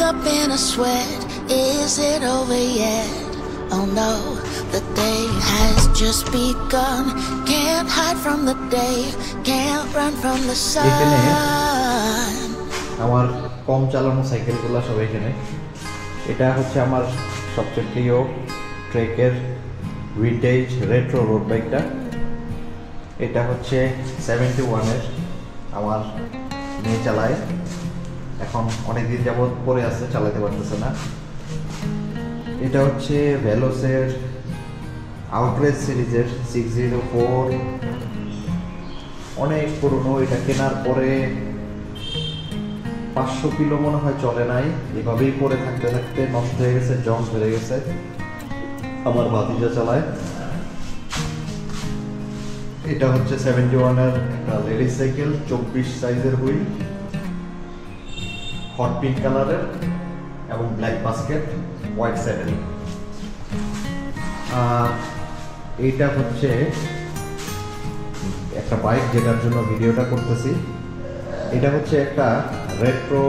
up in a sweat. Is it over yet? Oh no, the day has just begun. Can't hide from the day, can't run from the sun. আমার কম চালানো সাইকেলগুলো সব এখানে। এটা হচ্ছে আমার সবচেয়ে প্রিয় ট্রেকের উইন্টেজ রেট্রো রোড বাইকটা। এটা হচ্ছে 71-এর, আমার মেয়ে চালায়, এখন অনেকদিন যাবৎ পরে আছে, চালাতে পারতেছে না। এটা হচ্ছে ভেলোসের আউটরেজ সিরিজের 604, অনেক পুরনো। এটা কেনার পরে 500 কিলো মনে হয় চলে নাই, এভাবেই পরে থাকতে থাকতে নষ্ট হয়ে গেছে, জং ধরে গেছে। আমার ভাতিজা চালায়। এটা হচ্ছে 71-এর একটা লেডিস সাইকেল, 24 সাইজের হুইল, হট পিঙ্ক কালারের এবং ব্ল্যাক বাস্কেট, হোয়াইট স্যাডেল। এইটা হচ্ছে একটা বাইক যেটার জন্য ভিডিওটা করতেছি। এটা হচ্ছে একটা রেট্রো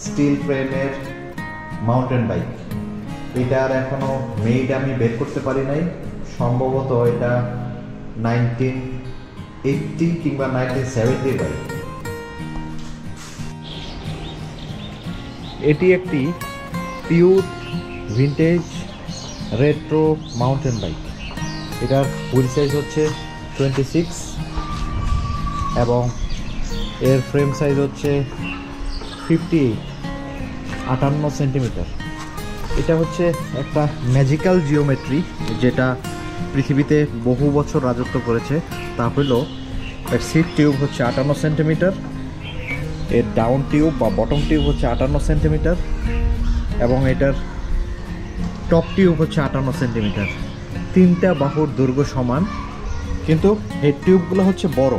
স্টিল ফ্রেমের মাউন্টেন বাইক। এটার এখনো মেইড আমি বের করতে পারি নাই, সম্ভবত এটা 1980 কিংবা 1970 বাইক। এটি একটি pure vintage retro mountain bike. এটার হুইল সাইজ হচ্ছে 26 এবং এর ফ্রেম সাইজ হচ্ছে 58 সেন্টিমিটার। এটা হচ্ছে একটা ম্যাজিক্যাল জিওমেট্রি যেটা পৃথিবীতে বহু বছর রাজত্ব করেছে। তা হলো এর সিট টিউব হচ্ছে 58 সেন্টিমিটার, এর ডাউন টিউব বা বটম টিউব হচ্ছে 58 সেন্টিমিটার এবং এটার টপ টিউব হচ্ছে 58 সেন্টিমিটার। তিনটা বাহুর দৈর্ঘ্য সমান, কিন্তু হেড টিউবগুলো হচ্ছে বড়।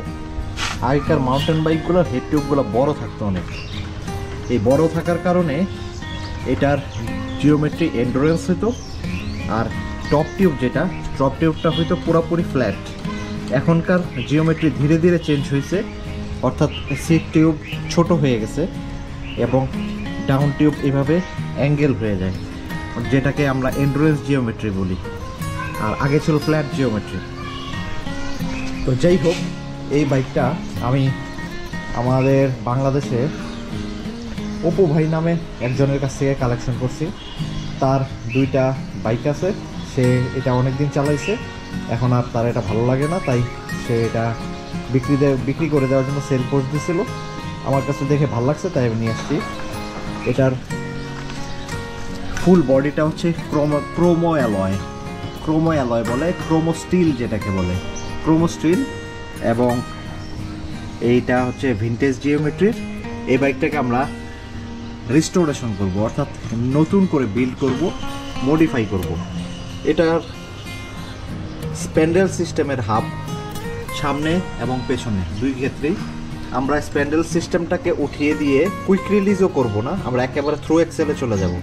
আগেকার মাউন্টেন বাইকগুলোর হেড টিউবগুলো বড় থাকতো অনেক। এই বড় থাকার কারণে এটার জিওমেট্রি এন্ডুরেন্স হতো, আর টপ টিউবটা হয়তো পুরোপুরি ফ্ল্যাট। এখনকার জিওমেট্রি ধীরে ধীরে চেঞ্জ হয়েছে, অর্থাৎ সিট টিউব ছোট হয়ে গেছে এবং ডাউন টিউব এভাবে অ্যাঙ্গেল হয়ে যায়, যেটাকে আমরা এন্ডুরেন্স জিওমেট্রি বলি, আর আগে ছিল ফ্ল্যাট জিওমেট্রি। তো যাই হোক, এই বাইকটা আমি আমাদের বাংলাদেশে অপু ভাই নামে একজনের কাছ থেকে কালেকশন করছি। তার 2টা বাইক আছে, সে এটা অনেক দিন চালাইছে, এখন আর তার এটা ভালো লাগে না, তাই সে এটা বিক্রি করে দেওয়ার জন্য সেল পোস্ট দিয়েছিল। আমার কাছে দেখে ভালো লাগছে, তাই আমি নিয়ে আসছি। এটার ফুল বডিটা হচ্ছে ক্রোমো অ্যালয় বলে, ক্রোমো স্টিল যেটাকে বলে, ক্রোমো স্টিল, এবং এইটা হচ্ছে ভিন্টেজ জিওমেট্রির। এই বাইকটাকে আমরা রিস্টোরেশন করব, অর্থাৎ নতুন করে বিল্ড করব, মডিফাই করব। এটার স্প্যান্ডেল সিস্টেমের হাব সামনে এবং পেছনে দুই ক্ষেত্রেই। আমরা স্প্যান্ডেল সিস্টেমটাকে উঠিয়ে দিয়ে কুইক রিলিজও করব না, আমরা একেবারে থ্রু এক্সেলে চলে যাব।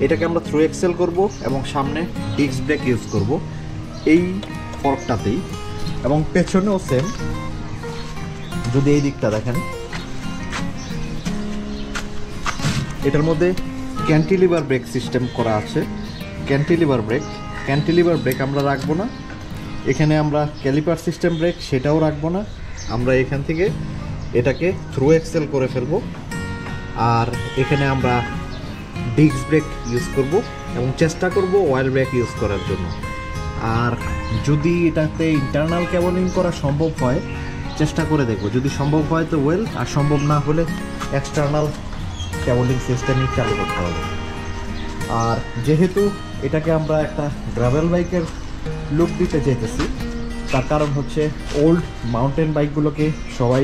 এটাকে আমরা থ্রু এক্সেল করব এবং সামনে ডিস্ক ব্রেক ইউজ করব এই ফর্কটাতেই, এবং পেছনেও সেম। যদি এই দিকটা দেখেন, এটার মধ্যে ক্যান্টিলিভার ব্রেক সিস্টেম করা আছে। ক্যান্টিলিভার ব্রেক আমরা রাখবো না, এখানে আমরা ক্যালিপার সিস্টেম ব্রেক সেটাও রাখবো না, আমরা এখান থেকে এটাকে থ্রু এক্সেল করে ফেলবো। আর এখানে আমরা ডিস্ক ব্রেক ইউজ করব এবং চেষ্টা করব অয়েল ব্রেক ইউজ করার জন্য। আর যদি এটাতে ইন্টারনাল কেবলিং করা সম্ভব হয়, চেষ্টা করে দেখব, যদি সম্ভব হয় তো ওয়েল, আর সম্ভব না হলে এক্সটার্নাল কেবলিং সিস্টেমই চালু করতে হবে। আর যেহেতু এটাকে আমরা একটা গ্রাভেল বাইকের লুক দিতে চাইতেছি, তার কারণ হচ্ছে ওল্ড মাউন্টেন বাইকগুলোকে সবাই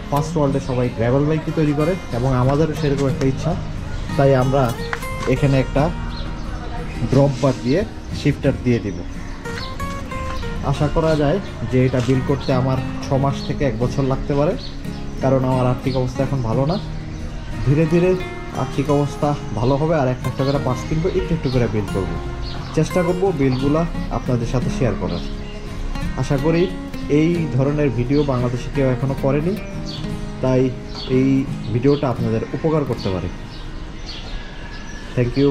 ফার্স্ট ওয়ার্ল্ডে সবাই গ্রাভেল বাইকই তৈরি করে, এবং আমাদেরও সেরকম একটা ইচ্ছা। তাই আমরা এখানে একটা ড্রপ বার দিয়ে শিফটার দিয়ে দিব। আশা করা যায় যে এটা বিল্ড করতে আমার 6 মাস থেকে 1 বছর লাগতে পারে, কারণ আমার আর্থিক অবস্থা এখন ভালো না। ধীরে ধীরে আর্থিক অবস্থা ভালো হবে আর একটা করে পার্টস কিনবো, একটু করে বিল্ড করবো, চেষ্টা করব বিলগুলা আপনাদের সাথে শেয়ার করার। আশা করি এই ধরনের ভিডিও বাংলাদেশে কেউ এখনও করেনি, তাই এই ভিডিওটা আপনাদের উপকার করতে পারে। Thank you.